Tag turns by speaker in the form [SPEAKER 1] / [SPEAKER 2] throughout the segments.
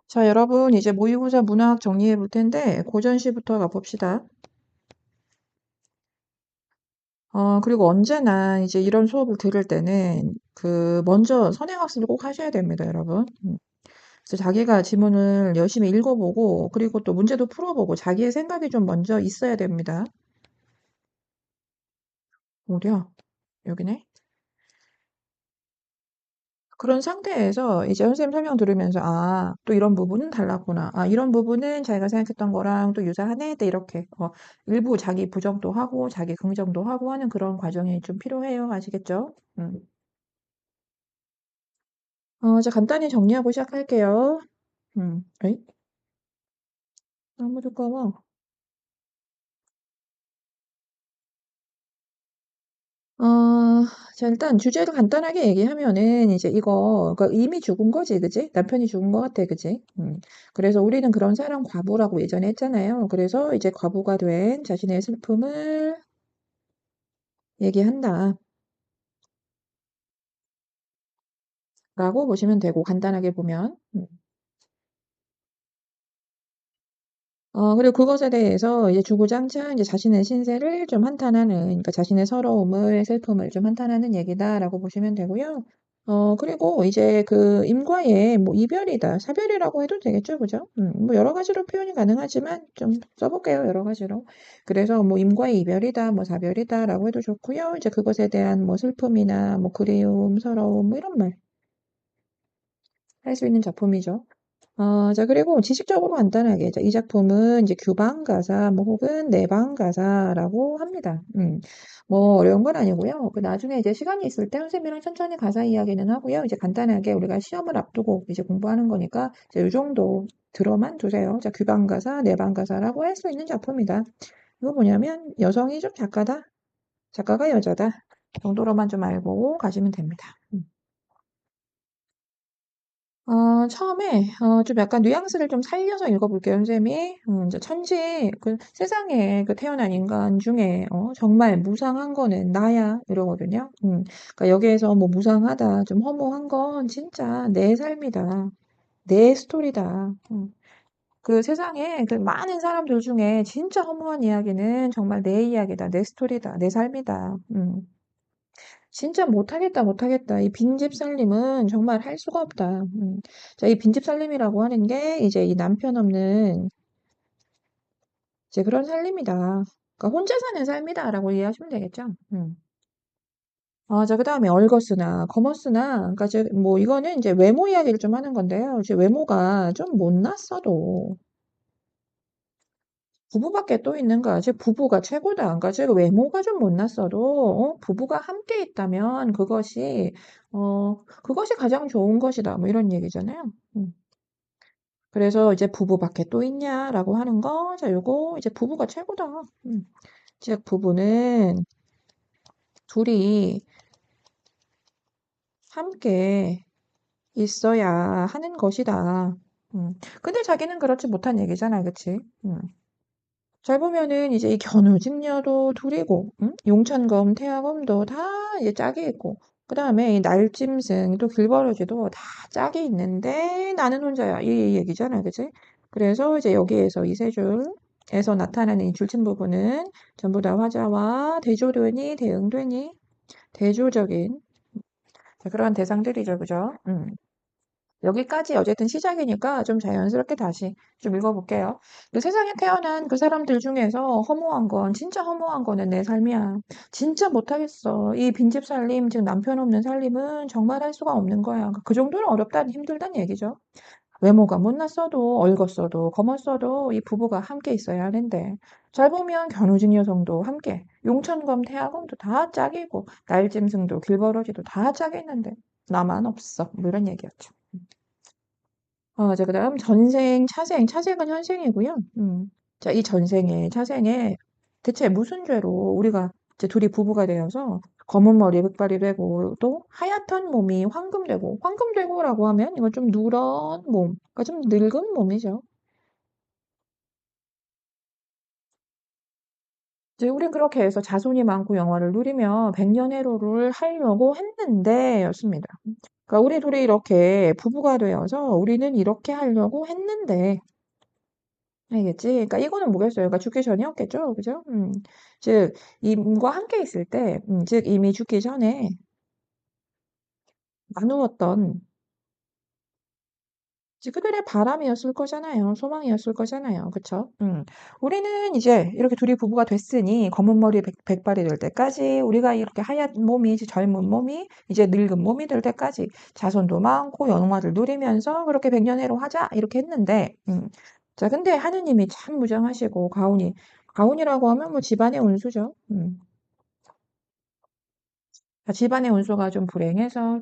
[SPEAKER 1] 자, 여러분, 이제 모의고사 문항 정리해 볼 텐데, 고전시부터 가봅시다. 그리고 언제나 이제 이런 수업을 들을 때는, 먼저 선행학습을 꼭 하셔야 됩니다, 여러분. 그래서 자기가 지문을 열심히 읽어보고, 그리고 또 문제도 풀어보고, 자기의 생각이 좀 먼저 있어야 됩니다. 어디야? 여기네? 그런 상태에서 이제 선생님 설명 들으면서, 또 이런 부분은 달랐구나. 이런 부분은 자기가 생각했던 거랑 또 유사하네. 또 이렇게, 일부 자기 부정도 하고, 자기 긍정도 하고 하는 그런 과정이 좀 필요해요. 아시겠죠? 자, 간단히 정리하고 시작할게요. 에이? 너무 두꺼워. 어, 자, 일단 주제를 간단하게 얘기하면은 이제 이거, 그러니까 이미 죽은 거지, 그지? 남편이 죽은 거 같아, 그지? 그래서 우리는 그런 사람 과부라고 예전에 했잖아요. 그래서 이제 과부가 된 자신의 슬픔을 얘기한다. 라고 보시면 되고, 간단하게 보면. 그리고 그것에 대해서 이제 주구장창 이제 자신의 신세를 좀 한탄하는, 그러니까 자신의 서러움을, 슬픔을 좀 한탄하는 얘기다라고 보시면 되고요. 그리고 이제 임과의 뭐 이별이다, 사별이라고 해도 되겠죠, 그죠? 뭐 여러 가지로 표현이 가능하지만 좀 써볼게요, 여러 가지로. 그래서 뭐 임과의 이별이다, 뭐 사별이다라고 해도 좋고요. 이제 그것에 대한 뭐 슬픔이나 뭐 그리움, 서러움, 뭐 이런 말 할 수 있는 작품이죠. 자, 그리고 지식적으로 간단하게, 자, 이 작품은 이제 규방 가사, 뭐 혹은 내방 가사라고 합니다. 뭐 어려운 건 아니고요. 나중에 이제 시간이 있을 때 선생님이랑 천천히 가사 이야기는 하고요. 이제 간단하게 우리가 시험을 앞두고 이제 공부하는 거니까 이제 이 정도 들어만 두세요. 자, 규방 가사, 내방 가사라고 할 수 있는 작품이다. 이거 뭐냐면 여성이 좀 작가다, 작가가 여자다 정도로만 좀 알고 가시면 됩니다. 처음에 좀 약간 뉘앙스를 좀 살려서 읽어볼게요, 선생님이. 이제 세상에 태어난 인간 중에 정말 무상한 거는 나야 이러거든요. 그러니까 여기에서 뭐 무상하다, 좀 허무한 건 진짜 내 삶이다, 내 스토리다. 그 세상에 그 많은 사람들 중에 진짜 허무한 이야기는 정말 내 이야기다, 내 스토리다, 내 삶이다. 진짜 못하겠다, 못하겠다. 이 빈집 살림은 정말 할 수가 없다. 자, 이 빈집 살림이라고 하는 게 이제 이 남편 없는 이제 그런 살림이다. 그러니까 혼자 사는 삶이다라고 이해하시면 되겠죠. 자, 그 다음에 얼거스나 거머스나, 그러니까 뭐 이거는 이제 외모 이야기를 좀 하는 건데요. 이제 외모가 좀 못났어도 부부밖에 또 있는가? 즉 부부가 최고다. 그러니까 즉 외모가 좀 못났어도 부부가 함께 있다면 그것이 가장 좋은 것이다. 뭐 이런 얘기잖아요. 그래서 이제 부부밖에 또 있냐라고 하는 거, 자, 요거 이제 부부가 최고다. 즉 부부는 둘이 함께 있어야 하는 것이다. 근데 자기는 그렇지 못한 얘기잖아, 그치? 잘 보면은 이제 이 견우직녀도 둘이고, 용천검, 태화검도 다 이제 짝이 있고, 그 다음에 이 날짐승, 또 길버러지도 다 짝이 있는데 나는 혼자야. 이 얘기잖아, 그치? 그래서 이제 여기에서 이 세 줄에서 나타나는 이 줄침 부분은 전부 다 화자와 대조되니, 대응되니, 대조적인 그런 대상들이죠, 그죠? 여기까지 어쨌든 시작이니까 좀 자연스럽게 다시 좀 읽어볼게요. 그 세상에 태어난 그 사람들 중에서 허무한 건, 진짜 허무한 거는 내 삶이야. 진짜 못하겠어. 이 빈집 살림, 즉 남편 없는 살림은 정말 할 수가 없는 거야. 그 정도로 어렵다는, 힘들다는 얘기죠. 외모가 못났어도, 얼었어도, 검었어도 이 부부가 함께 있어야 하는데, 잘 보면 견우직 여성도 함께, 용천검, 태화검도 다 짝이고, 날짐승도 길버러지도 다 짝이 있는데, 나만 없어. 뭐 이런 얘기였죠. 자, 그다음 전생, 차생. 차생은 현생이고요. 자, 이 전생에, 차생에 대체 무슨 죄로 우리가 이제 둘이 부부가 되어서 검은 머리 백발이 되고 또 하얗던 몸이 황금되고, 황금되고라고 하면 이건 좀 누런 몸, 그러니까 좀 늙은 몸이죠. 이제 우린 그렇게 해서 자손이 많고 영화를 누리며 백년해로를 하려고 했는데 였습니다. 그러니까 우리 둘이 이렇게 부부가 되어서 우리는 이렇게 하려고 했는데 알겠지? 그러니까 이거는 뭐겠어요? 그러니까 죽기 전이었겠죠? 그죠? 즉 임과 함께 있을 때, 즉 이미 죽기 전에 나누었던 이제 그들의 바람이었을 거잖아요. 소망이었을 거잖아요. 그쵸? 우리는 이제 이렇게 둘이 부부가 됐으니 검은 머리 백발이 될 때까지 우리가 이렇게 하얀 몸이 이제 젊은 몸이 이제 늙은 몸이 될 때까지 자손도 많고 영화를 누리면서 그렇게 백년해로 하자 이렇게 했는데 자 근데 하느님이 참 무장하시고 가온이라고 하면 뭐 집안의 운수죠. 집안의 운수가 좀 불행해서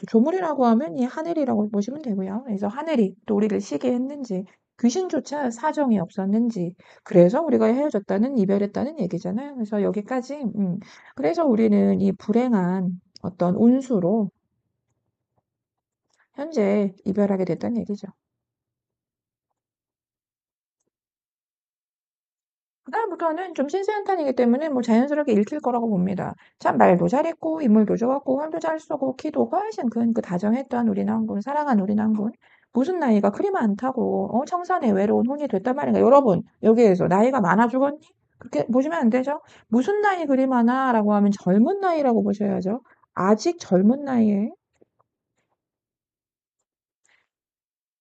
[SPEAKER 1] 조물이라고 하면 이 하늘이라고 보시면 되고요. 그래서 하늘이 또 우리를 시기했는지 귀신조차 사정이 없었는지 그래서 우리가 헤어졌다는 이별했다는 얘기잖아요. 그래서 여기까지 그래서 우리는 이 불행한 어떤 운수로 현재 이별하게 됐다는 얘기죠. 그다음부터는 좀 신세한탄이기 때문에 뭐 자연스럽게 읽힐 거라고 봅니다. 참 말도 잘했고 인물도 좋았고 활도 잘 쏘고 키도 훨씬 큰 그 다정했던 우리 낭군 사랑한 우리 낭군 무슨 나이가 그리 많다고 청산에 외로운 혼이 됐단 말인가 여러분 여기에서 나이가 많아 죽었니? 그렇게 보시면 안 되죠. 무슨 나이 그리 많아라고 하면 젊은 나이라고 보셔야죠. 아직 젊은 나이에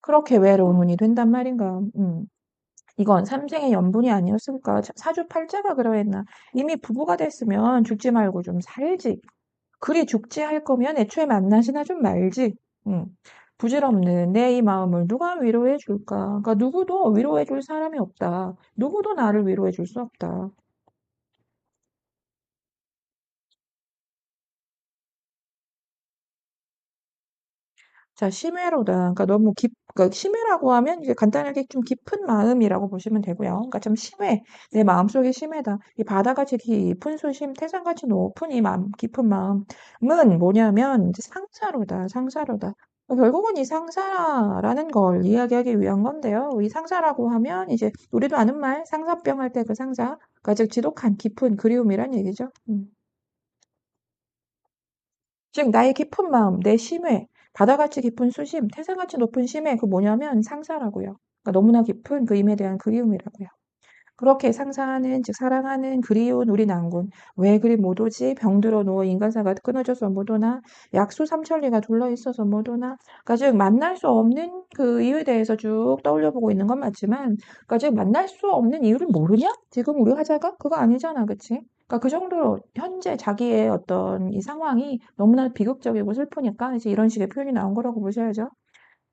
[SPEAKER 1] 그렇게 외로운 혼이 된단 말인가. 이건 삼생의 연분이 아니었을까? 사주팔자가 그러했나? 이미 부부가 됐으면 죽지 말고 좀 살지. 그리 죽지 할 거면 애초에 만나시나 좀 말지. 음. 부질없는 내 이 마음을 누가 위로해 줄까? 그러니까 누구도 위로해 줄 사람이 없다. 누구도 나를 위로해 줄 수 없다. 자, 심외로다. 그러니까 너무 그러니까 심외라고 하면 이제 간단하게 좀 깊은 마음이라고 보시면 되고요. 그러니까 좀 심해. 내 마음속에 심해다. 이 바다같이 깊은 수심, 태산같이 높은 이 마음, 깊은 마음은 뭐냐면 이제 상사로다. 상사로다. 결국은 이 상사라는 걸 이야기하기 위한 건데요. 이 상사라고 하면 이제 우리도 아는 말, 상사병 할 때 그 상사. 그러니까 즉 지독한 깊은 그리움이란 얘기죠. 즉 나의 깊은 마음, 내 심회, 바다같이 깊은 수심, 태산같이 높은 심해 그 뭐냐면 상사라고요. 그러니까 너무나 깊은 그임에 대한 그리움이라고요. 그렇게 상상하는 즉 사랑하는 그리운 우리 낭군 왜 그리 못 오지 병들어 누워 인간사가 끊어져서 못 오나 약수 삼천리가 둘러있어서 못 오나 그러니까 즉 만날 수 없는 그 이유에 대해서 쭉 떠올려보고 있는 건 맞지만 그러니까 즉 만날 수 없는 이유를 모르냐? 지금 우리 화자가? 그거 아니잖아 그치? 그러니까 그 정도로 현재 자기의 어떤 이 상황이 너무나 비극적이고 슬프니까 이제 이런 식의 표현이 나온 거라고 보셔야죠.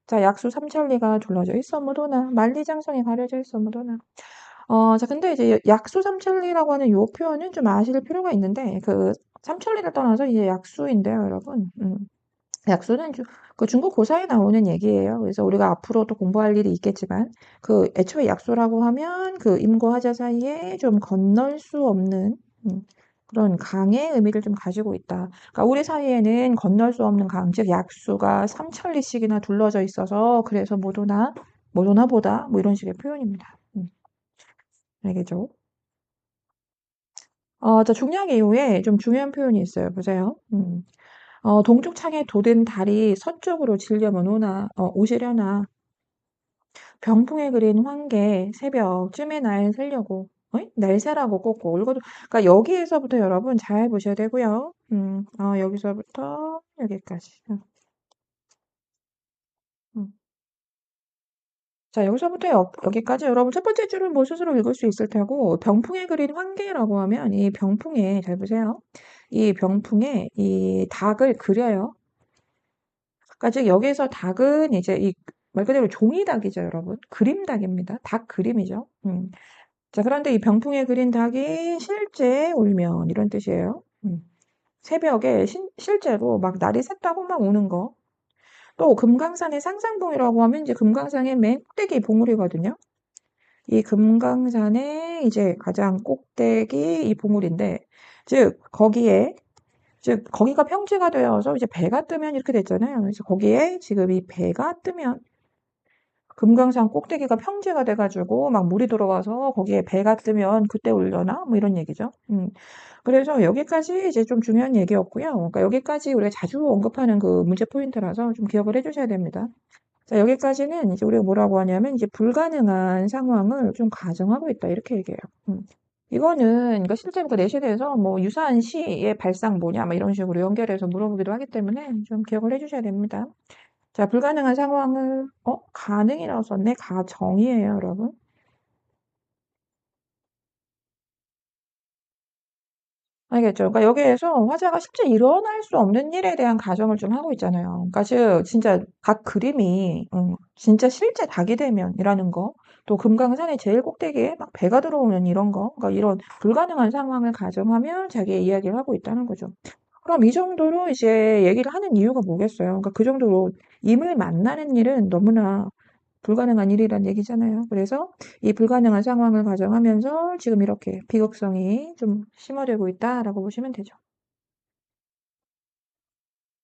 [SPEAKER 1] 자, 약수 삼천리가 둘러져 있어 못 오나 만리장성이 가려져 있어 못 오나 자, 근데 이제 약수 삼천리라고 하는 요 표현은 좀 아실 필요가 있는데, 그 삼천리를 떠나서 이제 약수인데요, 여러분. 약수는 그 중국 고사에 나오는 얘기예요. 그래서 우리가 앞으로 또 공부할 일이 있겠지만, 그 애초에 약수라고 하면 그 임과 하자 사이에 좀 건널 수 없는 그런 강의 의미를 좀 가지고 있다. 그러니까 우리 사이에는 건널 수 없는 강, 즉 약수가 삼천리씩이나 둘러져 있어서 그래서 못 오나 보다 뭐 이런 식의 표현입니다. 알겠죠? 저 중량 이후에 좀 중요한 표현이 있어요. 보세요. 동쪽 창에 돋은 달이 서쪽으로 질려면 오시려나 병풍에 그린 황계 새벽쯤에 날 새려고 날 새라고 꽂고 읽어도 그러니까 여기에서부터 여러분 잘 보셔야 되고요. 여기서부터 여기까지. 음. 자, 여기서부터 여기까지 여러분 첫 번째 줄은 뭐 스스로 읽을 수 있을 테고 병풍에 그린 황계라고 하면 이 병풍에 잘 보세요. 이 병풍에 이 닭을 그려요. 그러니까 즉 여기서 닭은 이제 이 말 그대로 종이닭이죠, 여러분. 그림닭입니다. 닭 그림이죠. 자, 그런데 이 병풍에 그린 닭이 실제 울면 이런 뜻이에요. 새벽에 실제로 막 날이 샜다고 막 우는 거. 또 금강산의 상상봉이라고 하면 이제 금강산의 맨 꼭대기 봉우리거든요. 이 금강산의 이제 가장 꼭대기 이 봉우리인데, 즉 거기가 평지가 되어서 이제 배가 뜨면 이렇게 됐잖아요. 그래서 거기에 지금 이 배가 뜨면 금강산 꼭대기가 평지가 돼가지고 막 물이 들어와서 거기에 배가 뜨면 그때 올려나? 뭐 이런 얘기죠. 그래서 여기까지 이제 좀 중요한 얘기였고요. 그러니까 여기까지 우리가 자주 언급하는 그 문제 포인트라서 좀 기억을 해주셔야 됩니다. 자, 여기까지는 이제 우리가 뭐라고 하냐면 이제 불가능한 상황을 좀 가정하고 있다. 이렇게 얘기해요. 이거는 그러니까 실제로 그 내신에서 뭐 유사한 시의 발상 뭐냐 막 이런 식으로 연결해서 물어보기도 하기 때문에 좀 기억을 해주셔야 됩니다. 자, 불가능한 상황을 가능이라고 썼네. 가정이에요, 여러분. 알겠죠? 그러니까 여기에서 화자가 실제 일어날 수 없는 일에 대한 가정을 좀 하고 있잖아요. 그러니까 즉 진짜 각 그림이 진짜 실제 닭이 되면이라는 거, 또 금강산의 제일 꼭대기에 막 배가 들어오는 이런 거, 그러니까 이런 불가능한 상황을 가정하면 자기의 이야기를 하고 있다는 거죠. 그럼 이 정도로 이제 얘기를 하는 이유가 뭐겠어요? 그러니까 그 정도로 임을 만나는 일은 너무나 불가능한 일이란 얘기잖아요. 그래서 이 불가능한 상황을 가정하면서 지금 이렇게 비극성이 좀 심화되고 있다라고 보시면 되죠.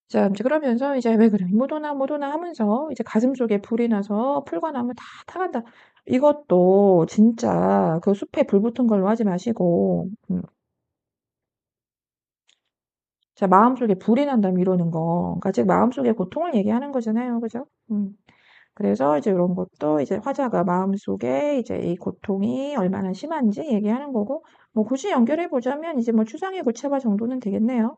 [SPEAKER 1] 자, 이제 그러면서 이제 왜 그래? 못 오나 못 오나 하면서 이제 가슴속에 불이 나서 풀과 나무 다 타간다. 이것도 진짜 그 숲에 불 붙은 걸로 하지 마시고, 자, 마음속에 불이 난다면 이러는 거. 그러니까 즉 마음속에 고통을 얘기하는 거잖아요. 그죠? 그래서 이제 이런 것도 이제 화자가 마음속에 이제 이 고통이 얼마나 심한지 얘기하는 거고, 뭐 굳이 연결해 보자면 이제 뭐 추상의 구체화 정도는 되겠네요.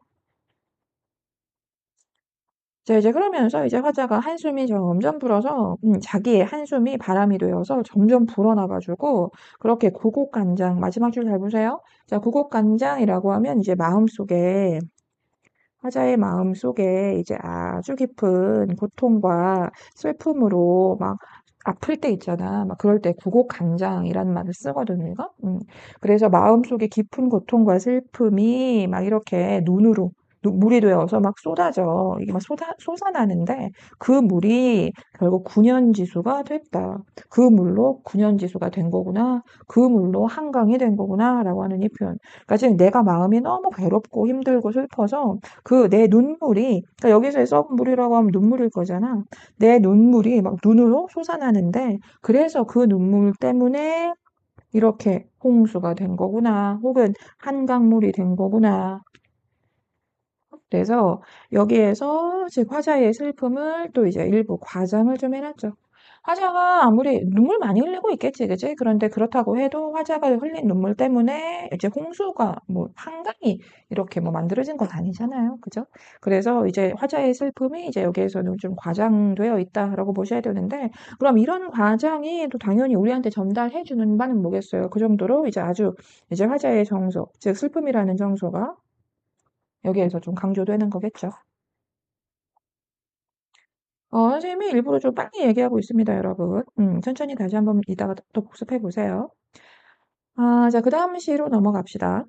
[SPEAKER 1] 자, 이제 그러면서 이제 화자가 한숨이 점점 불어서, 자기의 한숨이 바람이 되어서 점점 불어나가지고, 그렇게 구곡간장, 마지막 줄 잘 보세요. 자, 구곡간장이라고 하면 이제 마음속에 화자의 마음속에 이제 아주 깊은 고통과 슬픔으로 막 아플 때 있잖아. 막 그럴 때 구곡간장이라는 말을 쓰거든요. 이거? 그래서 마음속에 깊은 고통과 슬픔이 막 이렇게 눈으로 물이 되어서 막 쏟아져. 이게 막 솟아나는데 그 물이 결국 구년지수가 됐다. 그 물로 구년지수가 된 거구나. 그 물로 한강이 된 거구나라고 하는 이 표현. 그러니까 지금 내가 마음이 너무 괴롭고 힘들고 슬퍼서 그 내 눈물이, 그러니까 여기서의 썩은 물이라고 하면 눈물일 거잖아. 내 눈물이 막 눈으로 솟아나는데, 그래서 그 눈물 때문에 이렇게 홍수가 된 거구나. 혹은 한강물이 된 거구나. 그래서 여기에서 즉 화자의 슬픔을 또 이제 일부 과장을 좀 해놨죠. 화자가 아무리 눈물 많이 흘리고 있겠지, 그지? 그런데 그렇다고 해도 화자가 흘린 눈물 때문에 이제 홍수가 뭐 한강이 이렇게 뭐 만들어진 건 아니잖아요, 그죠? 그래서 이제 화자의 슬픔이 이제 여기에서는 좀 과장되어 있다라고 보셔야 되는데, 그럼 이런 과장이 또 당연히 우리한테 전달해주는 바는 뭐겠어요? 그 정도로 이제 아주 이제 화자의 정서, 즉 슬픔이라는 정서가 여기에서 좀 강조되는 거겠죠. 선생님이 일부러 좀 빨리 얘기하고 있습니다, 여러분. 천천히 다시 한번 이따가 또 복습해 보세요. 아, 자, 그 다음 시로 넘어갑시다.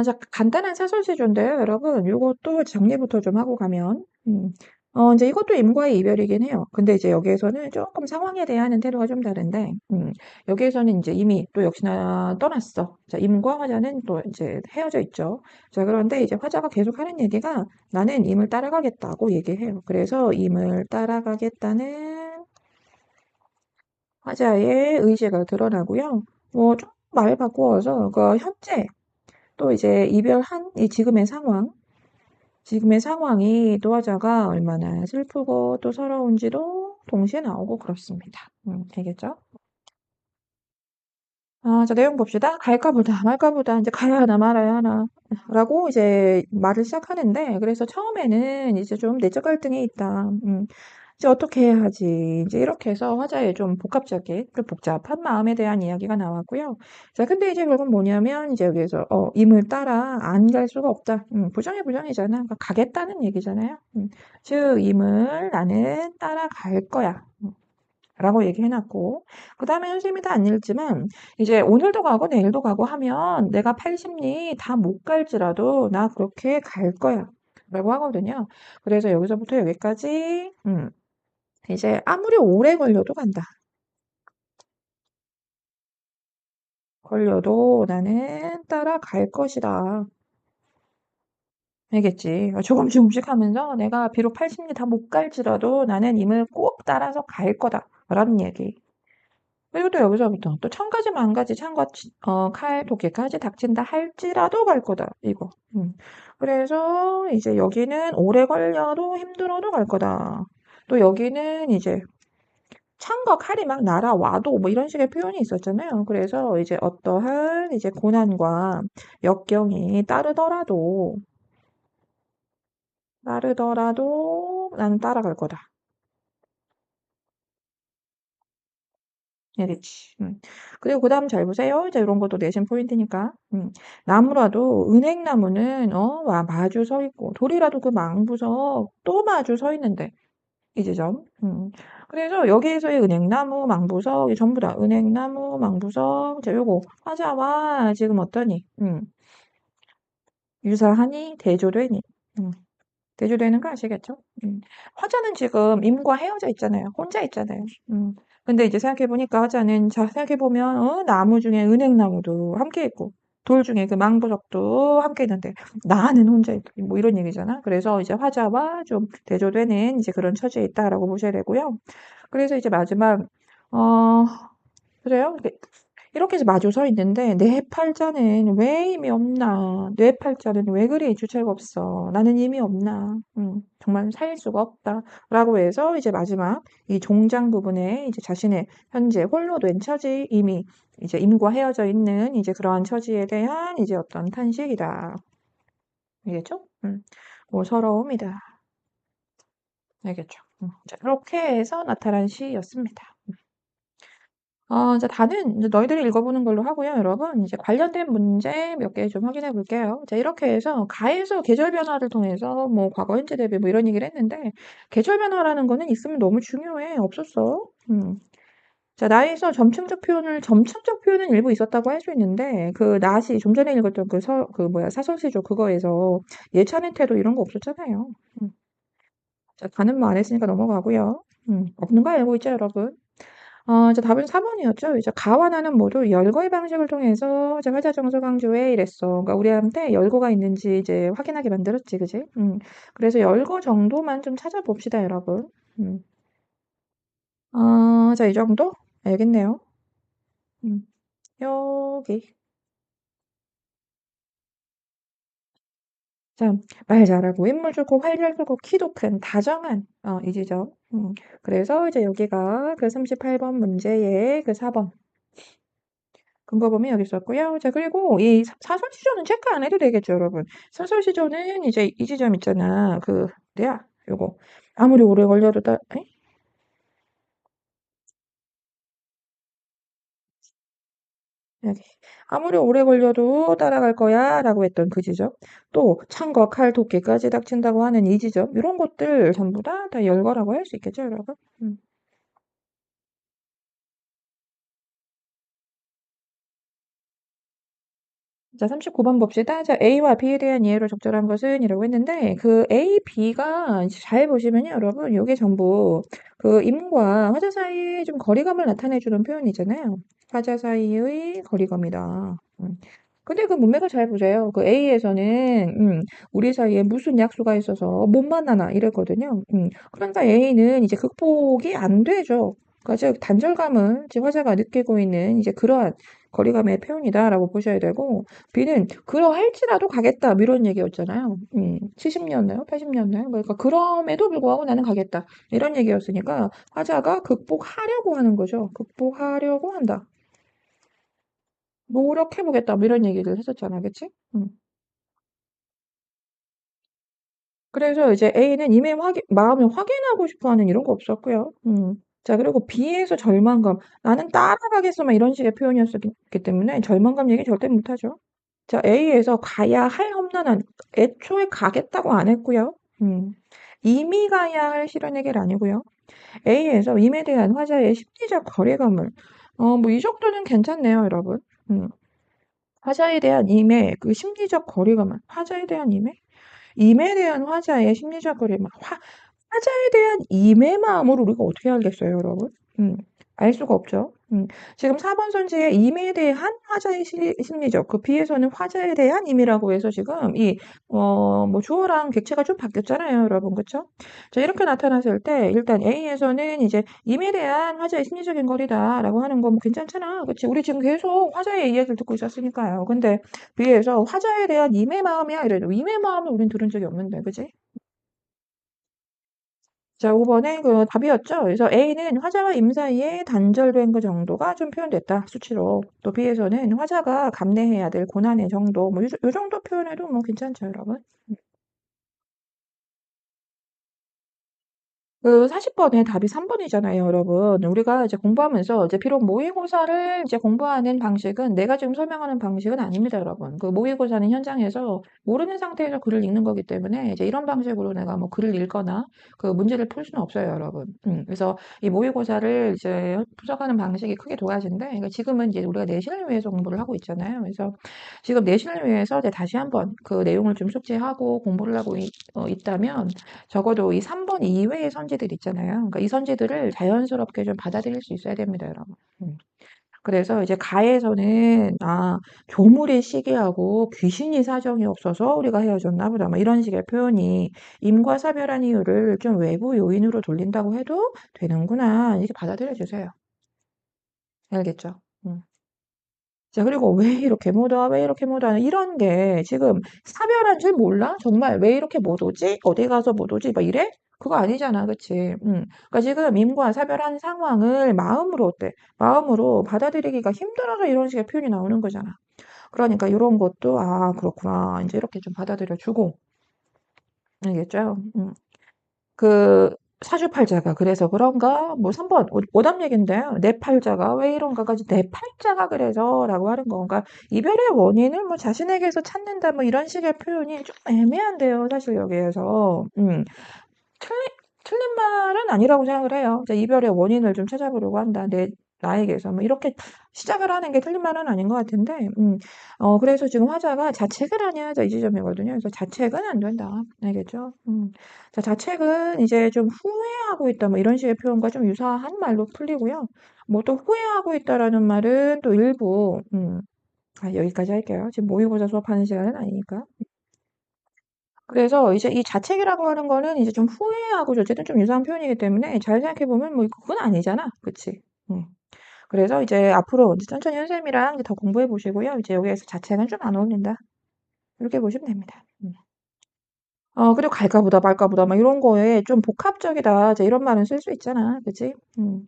[SPEAKER 1] 자, 간단한 사설시조인데요, 여러분. 요것도 정리부터 좀 하고 가면. 이제 이것도 임과의 이별이긴 해요. 근데 이제 여기에서는 조금 상황에 대한 태도가 좀 다른데, 여기에서는 이제 이미 또 역시나 떠났어. 자, 임과 화자는 또 이제 헤어져 있죠. 자, 그런데 이제 화자가 계속 하는 얘기가 나는 임을 따라가겠다고 얘기해요. 그래서 임을 따라가겠다는 화자의 의지가 드러나고요. 뭐, 좀 말 바꾸어서, 그, 현재, 또 이제 이별한 이 지금의 상황이 또 화자가 얼마나 슬프고 또 서러운지도 동시에 나오고 그렇습니다. 알겠죠? 자, 내용 봅시다. 갈까 보다, 말까 보다, 이제 가야 하나 말아야 하나, 라고 이제 말을 시작하는데, 그래서 처음에는 이제 좀 내적 갈등이 있다. 이제 어떻게 해야 하지? 이제 이렇게 해서 화자의 좀 복합적인, 좀 복잡한 마음에 대한 이야기가 나왔고요. 자, 근데 이제 결국 뭐냐면, 이제 여기에서, 임을 따라 안 갈 수가 없다. 부정이 부정이잖아. 그러니까 가겠다는 얘기잖아요. 즉, 임을 나는 따라갈 거야. 라고 얘기해놨고, 그 다음에 선생님이 다 안 읽지만, 이제 오늘도 가고 내일도 가고 하면 내가 80리 다 못 갈지라도 나 그렇게 갈 거야. 라고 하거든요. 그래서 여기서부터 여기까지, 이제 아무리 오래 걸려도 간다. 걸려도 나는 따라갈 것이다. 알겠지? 조금씩 조금씩 하면서 내가 비록 80리 다 못 갈지라도 나는 임을 꼭 따라서 갈 거다. 라는 얘기. 그리고 또 여기서부터 또 천 가지 만 가지 창과 칼, 도끼까지 닥친다 할지라도 갈 거다. 이거. 그래서 이제 여기는 오래 걸려도 힘들어도 갈 거다. 또 여기는 이제 창과 칼이 막 날아와도 뭐 이런 식의 표현이 있었잖아요. 그래서 이제 어떠한 이제 고난과 역경이 따르더라도 나는 따라갈 거다. 알겠지. 그리고 그다음 잘 보세요. 이제 이런 것도 내신 포인트니까. 나무라도 은행나무는 마주 서 있고 돌이라도 그 망부석 또 마주 서 있는데 이 지점. 그래서 여기에서의 은행나무, 망부석 이 전부 다 은행나무, 망부석 자 요거 화자와 지금 어떠니? 유사하니? 대조되니? 음. 대조되는 거 아시겠죠? 화자는 지금 임과 헤어져 있잖아요. 혼자 있잖아요. 근데 이제 생각해보니까 화자는 자 생각해보면 나무 중에 은행나무도 함께 있고 돌 중에 그 망부석도 함께 있는데 나는 혼자 있고 뭐 이런 얘기잖아. 그래서 이제 화자와 좀 대조되는 이제 그런 처지에 있다라고 보셔야 되고요. 그래서 이제 마지막 어 그래요? 이렇게 해서 마주 서 있는데 내 팔자는 왜 힘이 없나? 내 팔자는 왜 그리 주체가 없어? 나는 힘이 없나? 정말 살 수가 없다. 라고 해서 이제 마지막 이 종장 부분에 이제 자신의 현재 홀로 된 처지 이미 이제 임과 헤어져 있는 이제 그러한 처지에 대한 이제 어떤 탄식이다. 알겠죠? 뭐 서러움이다. 알겠죠? 자, 이렇게 해서 나타난 시였습니다. 자, 다는 이제 너희들이 읽어보는 걸로 하고요, 여러분. 이제 관련된 문제 몇 개 좀 확인해 볼게요. 자, 이렇게 해서 가에서 계절 변화를 통해서 뭐 과거, 현재 대비 뭐 이런 얘기를 했는데 계절 변화라는 거는 있으면 너무 중요해. 없었어. 자, 나에서 점층적 표현은 일부 있었다고 할 수 있는데 그 나시 좀 전에 읽었던 사설시조 그거에서 예찬의 태도 이런 거 없었잖아요. 자, 다는 뭐 안 했으니까 넘어가고요. 없는 거 알고 있죠, 여러분? 이제 답은 4번이었죠. 이제 가와 나는 모두 열거의 방식을 통해서 이제 활자정서 강조해 이랬어. 그러니까 우리한테 열거가 있는지 이제 확인하게 만들었지, 그지? 그래서 열거 정도만 좀 찾아봅시다, 여러분. 음. 자, 이 정도? 알겠네요. 음. 여기. 자, 말 잘하고 인물 좋고 활 잘 쏘고 키도 큰 다정한 이 지점. 그래서 이제 여기가 그 38번 문제의 그 4번. 근거 보면 여기 있었고요. 자, 그리고 이 사설 시조는 체크 안 해도 되겠죠, 여러분. 사설 시조는 이제 이 지점 있잖아. 뭐야? 요거. 아무리 오래 걸려도 여기. 아무리 오래 걸려도 따라갈 거야 라고 했던 그 지점. 또 창과 칼, 도끼까지 닥친다고 하는 이 지점. 이런 것들 전부 다 열거라고 할 수 있겠죠, 여러분? 자, 39번 봅시다. 자, A와 B에 대한 이해로 적절한 것은 이라고 했는데, 그 A, B가 잘 보시면요, 여러분, 요게 전부 그 임과 화자 사이에 좀 거리감을 나타내주는 표현이잖아요. 화자 사이의 거리감이다. 근데 그 문맥을 잘 보세요. 그 A에서는, 우리 사이에 무슨 약수가 있어서 못 만나나 이랬거든요. 그러니까 A는 이제 극복이 안 되죠. 그러니까 즉 단절감을 지금 화자가 느끼고 있는 이제 그러한 거리감의 표현이다라고 보셔야 되고, B는 그러할지라도 가겠다 뭐 이런 얘기였잖아요. 70년나요? 80년나요? 그러니까 그럼에도 불구하고 나는 가겠다 이런 얘기였으니까 화자가 극복하려고 하는 거죠. 극복하려고 한다. 노력해보겠다 뭐 이런 얘기를 했었잖아, 그치? 그래서 이제 A는 이미 마음을 확인하고 싶어하는 이런 거 없었고요. 자, 그리고 B에서 절망감. 나는 따라가겠어. 막 이런 식의 표현이었기 때문에 절망감 얘기 절대 못하죠. 자, A에서 가야 할 험난한 애초에 가겠다고 안 했고요. 이미 가야 할 실현 해결 아니고요. A에서 임에 대한 화자의 심리적 거리감을 뭐 이 정도는 괜찮네요, 여러분. 화자에 대한 임의 그 심리적 거리감을 화자에 대한 임에 대한 화자의 심리적 거리감 화자에 대한 임의 마음을 우리가 어떻게 알겠어요, 여러분? 알 수가 없죠. 지금 4번 선지의 임에 대한 화자의 심리적, 그 B에서는 화자에 대한 임이라고 해서 지금 뭐 주어랑 객체가 좀 바뀌었잖아요, 여러분. 그쵸? 자, 이렇게 나타났을 때, 일단 A에서는 이제 임에 대한 화자의 심리적인 거리다라고 하는 거 뭐 괜찮잖아. 그치? 우리 지금 계속 화자의 이야기를 듣고 있었으니까요. 근데 B에서 화자에 대한 임의 마음이야. 이래도 임의 마음을 우린 들은 적이 없는데, 그치? 자, 5번에 그 답이었죠. 그래서 A는 화자와 임 사이에 단절된 그 정도가 좀 표현됐다, 수치로. 또 B에서는 화자가 감내해야 될 고난의 정도, 뭐, 요 정도 표현해도 뭐 괜찮죠, 여러분. 그 40번에 답이 3번이잖아요, 여러분. 우리가 이제 공부하면서 이제 비록 모의고사를 이제 공부하는 방식은 내가 지금 설명하는 방식은 아닙니다, 여러분. 그 모의고사는 현장에서 모르는 상태에서 글을 읽는 거기 때문에 이제 이런 방식으로 내가 뭐 글을 읽거나 그 문제를 풀 수는 없어요, 여러분. 그래서 이 모의고사를 이제 분석하는 방식이 크게 두 가지인데, 그러니까 지금은 이제 우리가 내신을 위해서 공부를 하고 있잖아요. 그래서 지금 내신을 위해서 이제 다시 한번 그 내용을 좀 숙지하고 공부를 하고 있다면 적어도 이 3번 이외의 선지들 있잖아요. 그러니까 이 선지들을 자연스럽게 좀 받아들일 수 있어야 됩니다, 여러분. 그래서 이제 가에서는 조물이 시기하고 귀신이 사정이 없어서 우리가 헤어졌나 보다. 뭐 이런 식의 표현이 임과 사별한 이유를 좀 외부 요인으로 돌린다고 해도 되는구나. 이렇게 받아들여 주세요. 알겠죠? 자, 그리고 왜 이렇게 못 와? 왜 이렇게 못 와? 이런 게 지금 사별한 줄 몰라? 정말 왜 이렇게 못 오지? 어디 가서 못 오지? 막 이래? 그거 아니잖아, 그치? 그러니까 지금 임과 사별한 상황을 마음으로 어때? 마음으로 받아들이기가 힘들어서 이런 식의 표현이 나오는 거잖아. 그러니까 이런 것도 그렇구나. 이제 이렇게 좀 받아들여 주고, 알겠죠? 그 사주팔자가 그래서 그런가? 뭐 3번 오답 얘긴데요. 내 팔자가 왜 이런가까지 내 팔자가 그래서라고 하는 건가? 이별의 원인을 뭐 자신에게서 찾는다 뭐 이런 식의 표현이 좀 애매한데요. 사실 여기에서 틀린 틀린 말은 아니라고 생각을 해요. 이제 이별의 원인을 좀 찾아보려고 한다. 나에게서 뭐 이렇게 시작을 하는 게 틀린 말은 아닌 것 같은데, 그래서 지금 화자가 자책을 하냐, 이 지점이거든요. 그래서 자책은 안 된다. 알겠죠? 자, 자책은 이제 좀 후회하고 있다, 뭐 이런 식의 표현과 좀 유사한 말로 풀리고요. 뭐 또 후회하고 있다라는 말은 또 일부, 여기까지 할게요. 지금 모의고사 수업하는 시간은 아니니까. 그래서 이제 이 자책이라고 하는 거는 이제 좀 후회하고 어쨌든 좀 유사한 표현이기 때문에 잘 생각해 보면 뭐 그건 아니잖아. 그치? 그래서 이제 앞으로 이제 천천히 선생님이랑 이제 더 공부해 보시고요. 이제 여기에서 자책은 좀 안 어울린다. 이렇게 보시면 됩니다. 그리고 갈까 보다 말까 보다 막 이런 거에 좀 복합적이다. 이제 이런 말은 쓸 수 있잖아. 그치?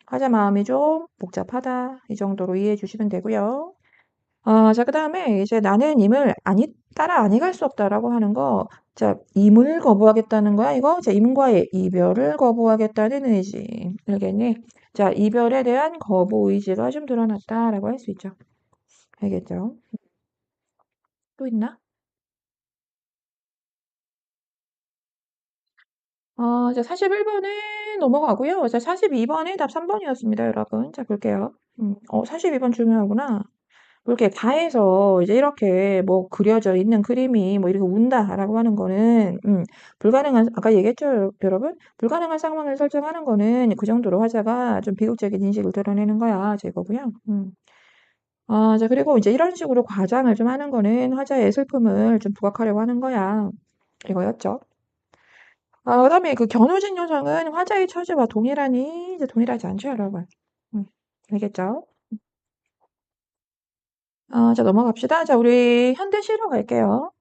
[SPEAKER 1] 화자 마음이 좀 복잡하다. 이 정도로 이해해 주시면 되고요. 자, 그다음에 이제 나는 임을 따라 아니 갈 수 없다라고 하는 거. 자, 임을 거부하겠다는 거야, 이거? 자, 임과의 이별을 거부하겠다는 의지. 알겠니? 자, 이별에 대한 거부 의지가 좀 드러났다라고 할 수 있죠. 알겠죠? 또 있나? 자, 41번에 넘어가고요. 자, 42번에 답 3번이었습니다, 여러분. 자, 볼게요. 42번 중요하구나. 이렇게 가에서 이제 이렇게 뭐 그려져 있는 그림이 뭐 이렇게 운다라고 하는 거는 불가능한 아까 얘기했죠, 여러분? 불가능한 상황을 설정하는 거는 그 정도로 화자가 좀 비극적인 인식을 드러내는 거야. 이거고요. 자, 그리고 이제 이런 식으로 과장을 좀 하는 거는 화자의 슬픔을 좀 부각하려고 하는 거야. 이거였죠. 그다음에 그 견우진 요정은 화자의 처지와 동일하니 이제 동일하지 않죠, 여러분. 음, 알겠죠? 자, 넘어갑시다. 자, 우리 현대시로 갈게요.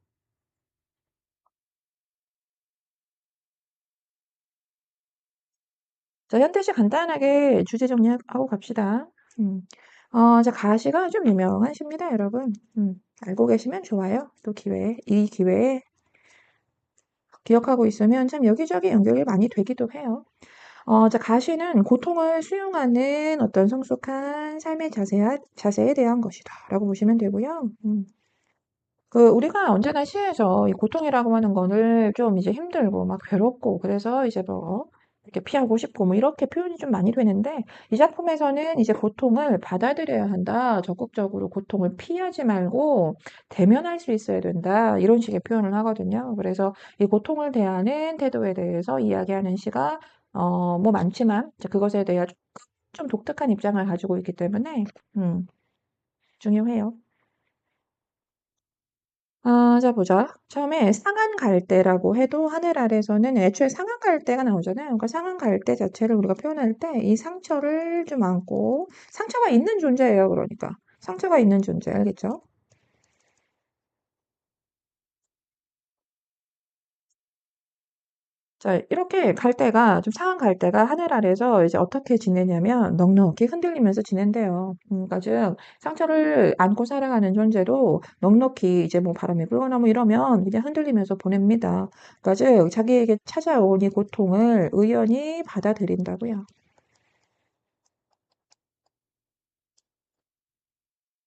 [SPEAKER 1] 자, 현대시 간단하게 주제 정리하고 갑시다. 자, 가시가 좀 유명한 시입니다, 여러분. 알고 계시면 좋아요. 또 이 기회에 기억하고 있으면 참 여기저기 연결이 많이 되기도 해요. 자, 가시는 고통을 수용하는 어떤 성숙한 삶의 자세에 대한 것이다. 라고 보시면 되고요. 우리가 언제나 시에서 이 고통이라고 하는 거를 좀 이제 힘들고 막 괴롭고 그래서 이제 뭐 이렇게 피하고 싶고 뭐 이렇게 표현이 좀 많이 되는데 이 작품에서는 이제 고통을 받아들여야 한다. 적극적으로 고통을 피하지 말고 대면할 수 있어야 된다. 이런 식의 표현을 하거든요. 그래서 이 고통을 대하는 태도에 대해서 이야기하는 시가 뭐 많지만 이제 그것에 대해 좀 독특한 입장을 가지고 있기 때문에 중요해요. 자 보자. 처음에 상한 갈대라고 해도 하늘 아래서는 애초에 상한 갈대가 나오잖아요. 그러니까 상한 갈대 자체를 우리가 표현할 때 이 상처를 좀 안고 상처가 있는 존재예요. 그러니까 상처가 있는 존재 알겠죠? 자, 이렇게 갈대가 좀 상한 갈대가 하늘 아래서 이제 어떻게 지내냐면 넉넉히 흔들리면서 지낸대요. 그러니까 즉 상처를 안고 살아가는 존재도 넉넉히 이제 뭐 바람이 불거나 뭐 이러면 그냥 흔들리면서 보냅니다. 그러니까 즉 자기에게 찾아온 이 고통을 의연히 받아들인다고요.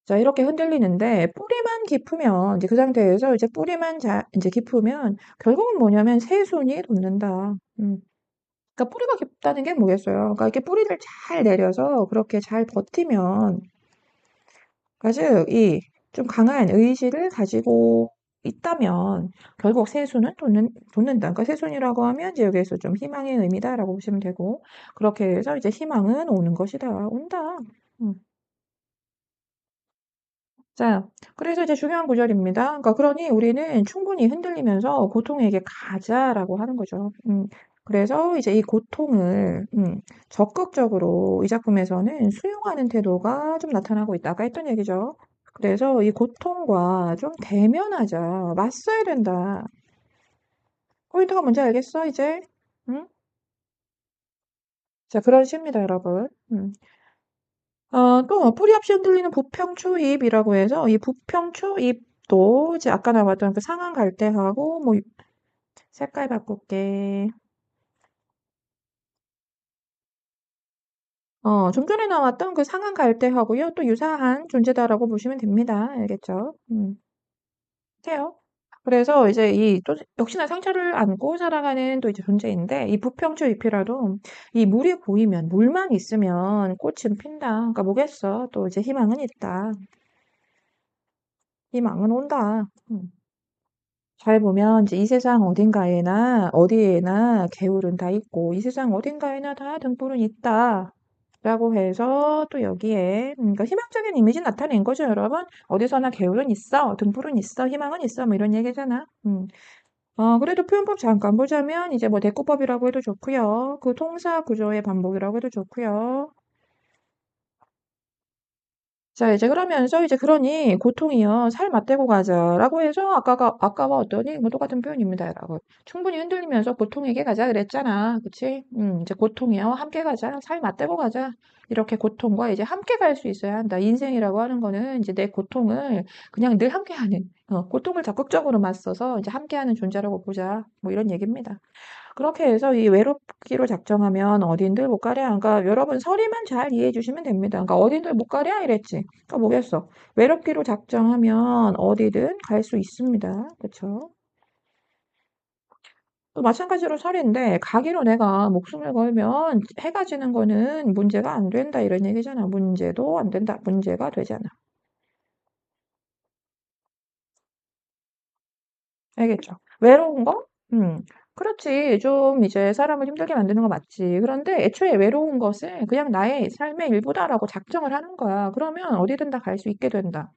[SPEAKER 1] 자, 이렇게 흔들리는데 뿌리만 깊으면 이제 그 상태에서 이제 뿌리만 이제 깊으면 결국은 뭐냐면 새순이 돋는다. 그러니까 뿌리가 깊다는 게 뭐겠어요? 그러니까 이렇게 뿌리를 잘 내려서 그렇게 잘 버티면, 그러니까 즉, 이 좀 강한 의지를 가지고 있다면 결국 새순은 돋는다. 그러니까 새순이라고 하면 이제 여기에서 좀 희망의 의미다라고 보시면 되고, 그렇게 해서 이제 희망은 오는 것이다. 온다. 음. 자, 그래서 이제 중요한 구절입니다. 그러니까 그러니 우리는 충분히 흔들리면서 고통에게 가자라고 하는 거죠. 그래서 이제 이 고통을 적극적으로 이 작품에서는 수용하는 태도가 좀 나타나고 있다. 아까 했던 얘기죠. 그래서 이 고통과 좀 대면하자, 맞서야 된다. 포인트가 뭔지 알겠어, 이제? 응? 자, 그런 식입니다, 여러분. 또 뿌리 없이 흔들리는 부평초입이라고 해서 이 부평초입도 이제 아까 나왔던 그 상한 갈대하고 뭐 색깔 바꿀게. 좀 전에 나왔던 그 상한 갈대하고요. 또 유사한 존재다라고 보시면 됩니다. 알겠죠? 해요. 그래서 이제 이 또 역시나 상처를 안고 살아가는 또 이제 존재인데 이 부평초잎이라도 이 물이 고이면 물만 있으면 꽃은 핀다. 그러니까 뭐겠어? 또 이제 희망은 있다. 희망은 온다. 잘 보면 이제 이 세상 어딘가에나 어디에나 개울은 다 있고 이 세상 어딘가에나 다 등불은 있다. 라고 해서 또 여기에 그러니까 희망적인 이미지 나타낸 거죠, 여러분. 어디서나 개울은 있어, 등불은 있어, 희망은 있어, 뭐 이런 얘기잖아. 그래도 표현법 잠깐 보자면 이제 뭐 대꾸법이라고 해도 좋고요. 그 통사 구조의 반복이라고 해도 좋고요. 자, 이제 그러면서 이제 그러니 고통이요. 살 맞대고 가자라고 해서 아까와 어떠니? 뭐 똑같은 표현입니다, 여러분. 충분히 흔들리면서 고통에게 가자 그랬잖아. 그치? 이제 고통이요. 함께 가자. 살 맞대고 가자. 이렇게 고통과 이제 함께 갈 수 있어야 한다. 인생이라고 하는 거는 이제 내 고통을 그냥 늘 함께 하는, 고통을 적극적으로 맞서서 이제 함께 하는 존재라고 보자. 뭐 이런 얘기입니다. 그렇게 해서 이 외롭기로 작정하면 어딘들 못 가랴. 그러니까 여러분 서리만 잘 이해해 주시면 됩니다. 그러니까 어딘들 못 가랴 이랬지. 그러니까 뭐겠어? 외롭기로 작정하면 어디든 갈 수 있습니다. 그렇죠? 또 마찬가지로 설인데 가기로 내가 목숨을 걸면 해가 지는 거는 문제가 안 된다 이런 얘기잖아. 문제도 안 된다. 문제가 되잖아. 알겠죠? 외로운 거? 그렇지. 좀 이제 사람을 힘들게 만드는 거 맞지. 그런데 애초에 외로운 것을 그냥 나의 삶의 일부다라고 작정을 하는 거야. 그러면 어디든 다 갈 수 있게 된다.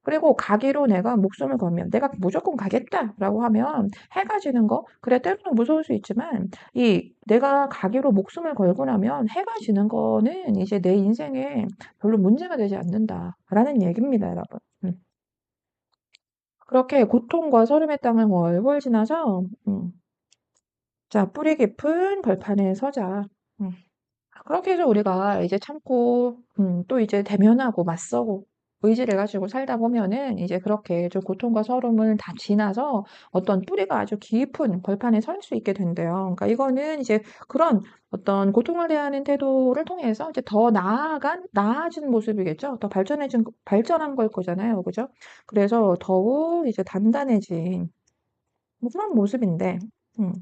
[SPEAKER 1] 그리고 가기로 내가 목숨을 걸면 내가 무조건 가겠다라고 하면 해가 지는 거? 그래, 때로는 무서울 수 있지만 이 내가 가기로 목숨을 걸고 나면 해가 지는 거는 이제 내 인생에 별로 문제가 되지 않는다라는 얘기입니다, 여러분. 그렇게 고통과 서름의 땅을 월월 지나서 자, 뿌리 깊은 벌판에 서자. 음. 그렇게 해서 우리가 이제 참고, 또 이제 대면하고 맞서고 의지를 가지고 살다 보면은 이제 그렇게 좀 고통과 서름을 다 지나서 어떤 뿌리가 아주 깊은 벌판에 설 수 있게 된대요. 그러니까 이거는 이제 그런 어떤 고통을 대하는 태도를 통해서 이제 더 나아진 모습이겠죠. 더 발전한 걸 거잖아요. 그죠? 그래서 더욱 이제 단단해진 뭐 그런 모습인데, 음.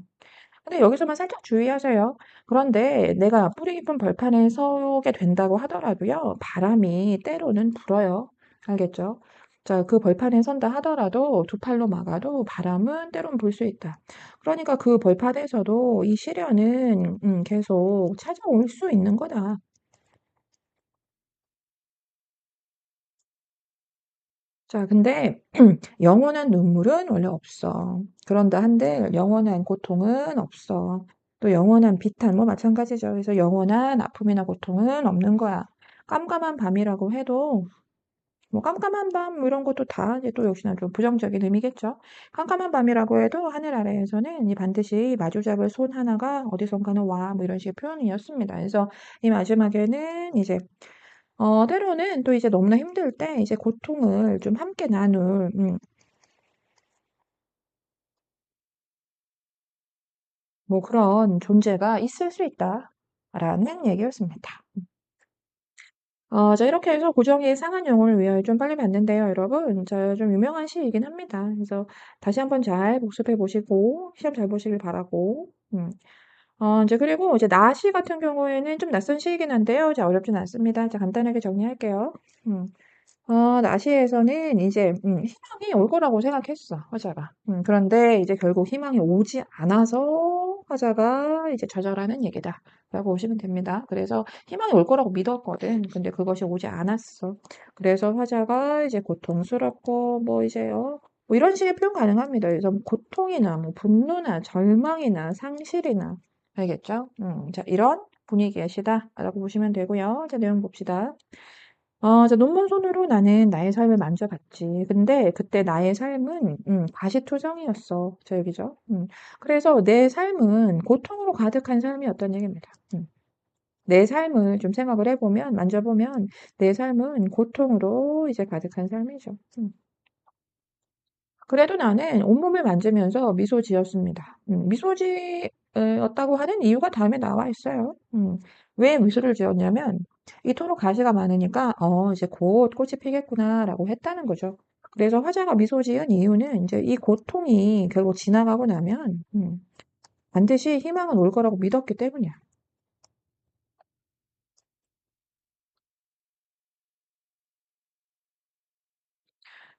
[SPEAKER 1] 근데 여기서만 살짝 주의하세요. 그런데 내가 뿌리 깊은 벌판에 서게 된다고 하더라도요, 바람이 때로는 불어요. 알겠죠? 자, 그 벌판에 선다 하더라도 두 팔로 막아도 바람은 때론 불 수 있다. 그러니까 그 벌판에서도 이 시련은 계속 찾아올 수 있는 거다. 자, 근데 영원한 눈물은 원래 없어. 그런다 한들 영원한 고통은 없어. 또 영원한 비탄 뭐 마찬가지죠. 그래서 영원한 아픔이나 고통은 없는 거야. 깜깜한 밤이라고 해도 뭐 깜깜한 밤 뭐 이런 것도 다 이제 또 역시나 좀 부정적인 의미겠죠. 깜깜한 밤이라고 해도 하늘 아래에서는 이 반드시 마주잡을 손 하나가 어디선가는 와 뭐 이런 식의 표현이었습니다. 그래서 이 마지막에는 이제 때로는 또 이제 너무나 힘들 때 이제 고통을 좀 함께 나눌 뭐 그런 존재가 있을 수 있다라는 얘기였습니다. 자, 이렇게 해서 고정의 상한 영혼을 위하여 좀 빨리 봤는데요, 여러분. 자, 좀 유명한 시이긴 합니다. 그래서 다시 한번 잘 복습해 보시고, 시험 잘 보시길 바라고, 이제 그리고 이제 나시 같은 경우에는 좀 낯선 시이긴 한데요. 자, 어렵진 않습니다. 자, 간단하게 정리할게요. 음. 나시에서는 이제 희망이 올 거라고 생각했어, 화자가. 그런데 이제 결국 희망이 오지 않아서 화자가 이제 좌절하는 얘기다라고 보시면 됩니다. 그래서 희망이 올 거라고 믿었거든. 근데 그것이 오지 않았어. 그래서 화자가 이제 고통스럽고 뭐 이제 뭐 이런 식의 표현 가능합니다. 그래서 뭐 고통이나 뭐 분노나 절망이나 상실이나 알겠죠? 자, 이런 분위기의 시다라고 보시면 되고요. 자, 내용 봅시다. 자, 논문손으로 나는 나의 삶을 만져봤지. 근데 그때 나의 삶은 가시투성이었어. 저 여기죠. 그래서 내 삶은 고통으로 가득한 삶이었던 얘기입니다. 내 삶을 좀 생각을 해보면, 만져보면 내 삶은 고통으로 이제 가득한 삶이죠. 그래도 나는 온몸을 만지면서 미소 지었습니다. 미소 지었다고 하는 이유가 다음에 나와 있어요. 왜 미소를 지었냐면, 이토록 가시가 많으니까, 이제 곧 꽃이 피겠구나라고 했다는 거죠. 그래서 화자가 미소 지은 이유는 이제 이 고통이 결국 지나가고 나면, 반드시 희망은 올 거라고 믿었기 때문이야.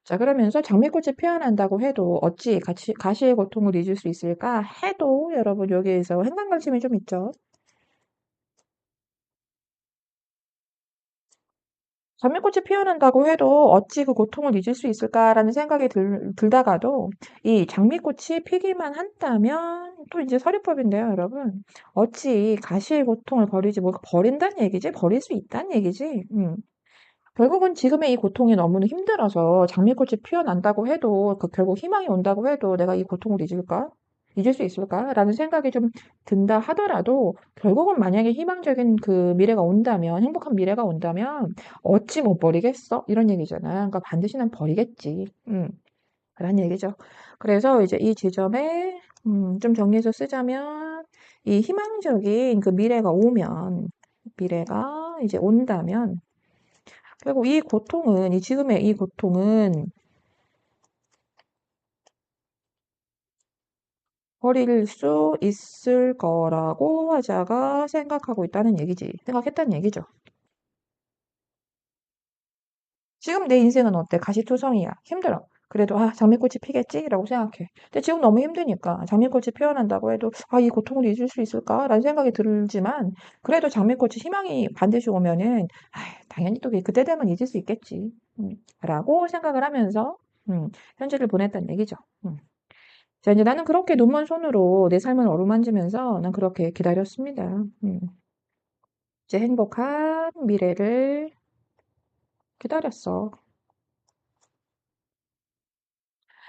[SPEAKER 1] 자, 그러면서 장미꽃이 피어난다고 해도 어찌 가시의 고통을 잊을 수 있을까 해도 여러분 여기에서 행간관심이 좀 있죠. 장미꽃이 피어난다고 해도 어찌 그 고통을 잊을 수 있을까라는 생각이 들다가도 이 장미꽃이 피기만 한다면 또 이제 서리법인데요, 여러분. 어찌 가시의 고통을 버리지, 뭐 버린다는 얘기지? 버릴 수 있다는 얘기지? 결국은 지금의 이 고통이 너무나 힘들어서 장미꽃이 피어난다고 해도 결국 희망이 온다고 해도 내가 이 고통을 잊을까? 잊을 수 있을까? 라는 생각이 좀 든다 하더라도 결국은 만약에 희망적인 그 미래가 온다면, 행복한 미래가 온다면 어찌 못 버리겠어? 이런 얘기잖아. 그러니까 반드시 난 버리겠지. 라는 얘기죠. 그래서 이제 이 지점에 좀 정리해서 쓰자면 이 희망적인 그 미래가 이제 온다면 결국 이 고통은, 이 지금의 이 고통은 버릴 수 있을 거라고 화자가 생각하고 있다는 얘기지. 생각했다는 얘기죠. 지금 내 인생은 어때? 가시투성이야. 힘들어. 그래도 장미꽃이 피겠지라고 생각해. 근데 지금 너무 힘드니까 장미꽃이 피어난다고 해도 이 고통을 잊을 수 있을까라는 생각이 들지만 그래도 장미꽃이 희망이 반드시 오면은 당연히 또 그때 되면 잊을 수 있겠지. 라고 생각을 하면서 현재를 보냈다는 얘기죠. 자, 이제 나는 그렇게 눈먼 손으로 내 삶을 어루만지면서 난 그렇게 기다렸습니다. 이제 행복한 미래를 기다렸어.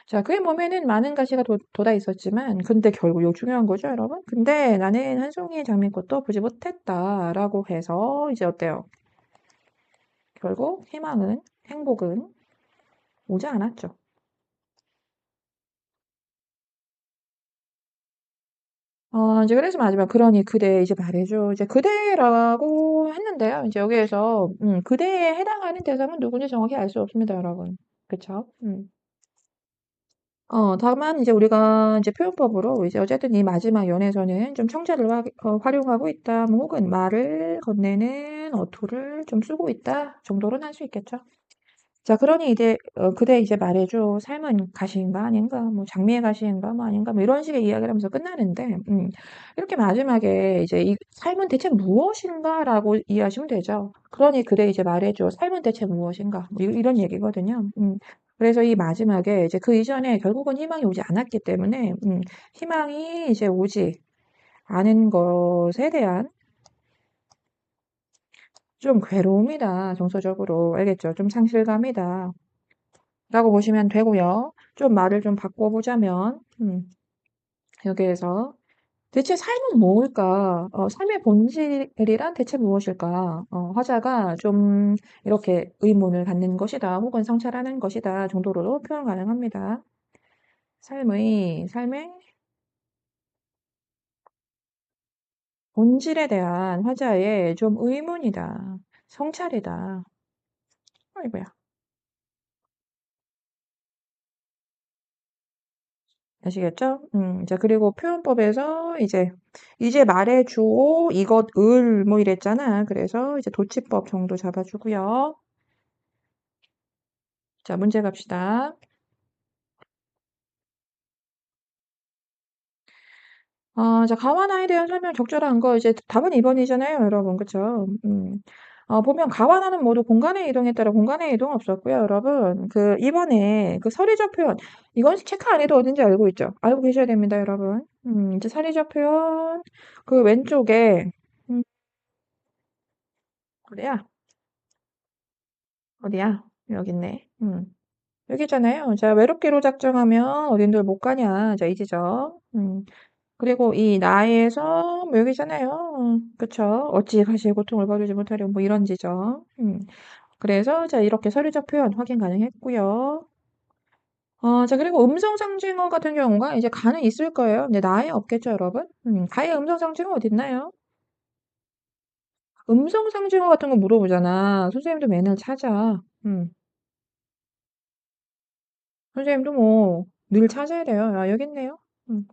[SPEAKER 1] 자, 그의 몸에는 많은 가시가 돋아 있었지만, 근데 결국 이거 중요한 거죠, 여러분? 근데 나는 한 송이의 장미꽃도 보지 못했다라고 해서 이제 어때요? 결국 희망은, 행복은 오지 않았죠. 이제 그래서 마지막 그러니 그대 이제 말해줘. 이제 그대라고 했는데요. 이제 여기에서 그대에 해당하는 대상은 누군지 정확히 알 수 없습니다, 여러분. 그쵸? 다만 이제 우리가 이제 표현법으로 이제 어쨌든 이 마지막 연에서는 좀 청자를 활용하고 있다, 뭐 혹은 말을 건네는 어투를 좀 쓰고 있다 정도로는 할 수 있겠죠. 자, 그러니 이제 그대 이제 말해줘. 삶은 가시인가 아닌가? 뭐 장미의 가시인가 뭐 아닌가? 뭐 이런 식의 이야기를 하면서 끝나는데, 이렇게 마지막에 이제 이 삶은 대체 무엇인가라고 이해하시면 되죠. 그러니 그대 이제 말해줘. 삶은 대체 무엇인가? 뭐 이런 얘기거든요. 그래서 이 마지막에 이제 그 이전에 결국은 희망이 오지 않았기 때문에, 희망이 이제 오지 않은 것에 대한 좀 괴로움이다. 정서적으로. 알겠죠? 좀 상실감이다. 라고 보시면 되고요. 좀 말을 좀 바꿔보자면, 여기에서 대체 삶은 무엇일까? 삶의 본질이란 대체 무엇일까? 화자가 좀 이렇게 의문을 갖는 것이다, 혹은 성찰하는 것이다 정도로도 표현 가능합니다. 삶의 본질에 대한 화자의 좀 의문이다, 성찰이다. 아이고야. 아시겠죠? 자, 그리고 표현법에서 이제 말해주오, 이것을, 뭐 이랬잖아. 그래서 이제 도치법 정도 잡아주고요. 자, 문제 갑시다. 자, 가와나에 대한 설명 적절한 거, 이제 답은 2번이잖아요, 여러분. 그쵸? 보면 가와나는 모두 공간의 이동에 따라 공간의 이동 없었고요, 여러분. 2번에 그 서리적 표현, 이건 체크 안 해도 어딘지 알고 있죠? 알고 계셔야 됩니다, 여러분. 이제 서리적 표현, 그 왼쪽에, 음, 어디야? 어디야? 여기 있네. 여기잖아요. 자, 외롭기로 작정하면 어딘들 못 가냐. 자, 이 지점. 그리고 이 나에서 뭐 여기잖아요. 그쵸? 어찌 가시의 고통을 버리지 못하려 뭐 이런 지점. 그래서 자, 이렇게 서류적 표현 확인 가능했고요. 자, 그리고 음성 상징어 같은 경우가 이제 가는 있을 거예요. 근데 나에 없겠죠, 여러분? 가의 음성 상징어 어디 있나요? 음성 상징어 같은 거 물어보잖아. 선생님도 맨날 찾아. 선생님도 뭐 늘 찾아야 돼요. 아, 여기 있네요. 음.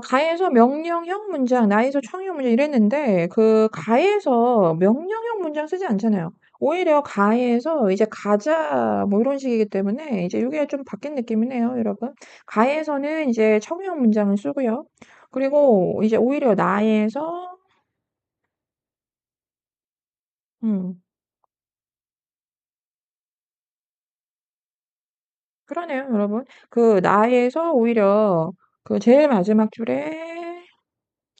[SPEAKER 1] 가에서 명령형 문장, 나에서 청용 문장 이랬는데, 가에서 명령형 문장 쓰지 않잖아요. 오히려 가에서 이제 가자, 뭐 이런 식이기 때문에, 이제 이게 좀 바뀐 느낌이네요, 여러분. 가에서는 이제 청용 문장을 쓰고요. 그리고 이제 오히려 나에서, 음, 그러네요, 여러분. 나에서 오히려 제일 마지막 줄에,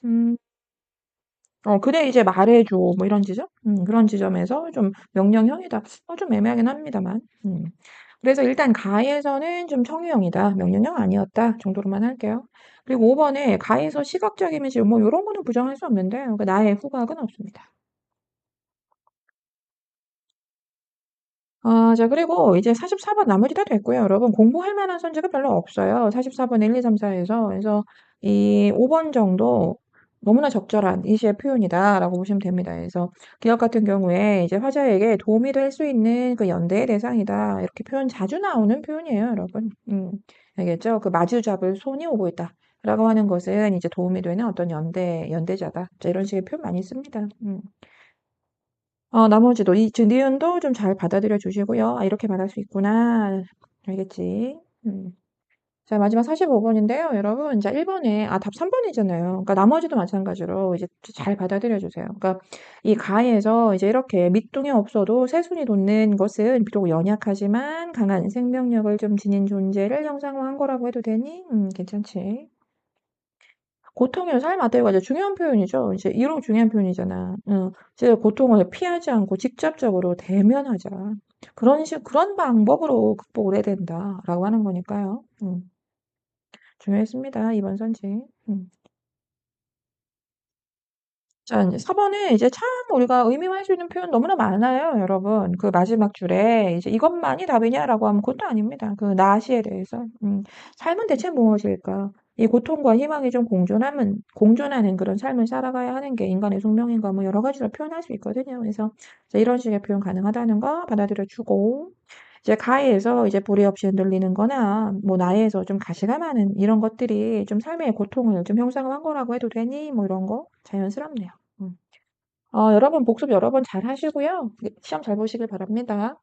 [SPEAKER 1] 음, 그래, 이제 말해줘. 뭐 이런 지점? 그런 지점에서 좀 명령형이다. 좀 애매하긴 합니다만. 그래서 일단 가에서는 좀 청유형이다. 명령형 아니었다. 정도로만 할게요. 그리고 5번에 가에서 시각적 이미지, 뭐 이런 거는 부정할 수 없는데, 나의 후각은 없습니다. 자, 그리고 이제 44번 나머지 다 됐고요. 여러분, 공부할 만한 선지가 별로 없어요. 44번 1, 2, 3, 4에서. 그래서 이 5번 정도 너무나 적절한 이시의 표현이다라고 보시면 됩니다. 그래서 기억 같은 경우에 이제 화자에게 도움이 될 수 있는 그 연대의 대상이다. 이렇게 표현 자주 나오는 표현이에요, 여러분. 알겠죠? 마주 잡을 손이 오고 있다. 라고 하는 것은 이제 도움이 되는 어떤 연대자다. 자, 이런 식의 표현 많이 씁니다. 나머지도 즉 니은도 좀 잘 받아들여 주시고요. 아, 이렇게 말할 수 있구나. 알겠지? 자, 마지막 45번인데요, 여러분. 자, 1번에 답 3번이잖아요. 그러니까 나머지도 마찬가지로 이제 잘 받아들여 주세요. 그러니까 이 가에서 이제 이렇게 밑둥이 없어도 새순이 돋는 것은 비록 연약하지만 강한 생명력을 좀 지닌 존재를 형상화한 거라고 해도 되니? 괜찮지? 고통이요, 삶 맞대고 이제 중요한 표현이죠. 이제 이런 중요한 표현이잖아. 이제 고통을 피하지 않고 직접적으로 대면하자. 그런 방법으로 극복을 해야 된다라고 하는 거니까요. 중요했습니다. 이번 선지. 자, 이제 4번에 이제 참 우리가 의미할 수 있는 표현 너무나 많아요, 여러분. 마지막 줄에 이제 이것만이 답이냐라고 하면 그것도 아닙니다. 나시에 대해서. 삶은 대체 무엇일까? 이 고통과 희망이 좀 공존하는 그런 삶을 살아가야 하는 게 인간의 숙명인가 뭐 여러 가지로 표현할 수 있거든요. 그래서 이제 이런 식의 표현 가능하다는 거 받아들여 주고, 이제 가에서 이제 불이 없이 흔들리는 거나 뭐 나에서 좀 가시가 많은 이런 것들이 좀 삶의 고통을 좀 형성한 거라고 해도 되니? 뭐 이런 거 자연스럽네요. 음. 여러 번 복습 여러 번 잘 하시고요. 시험 잘 보시길 바랍니다.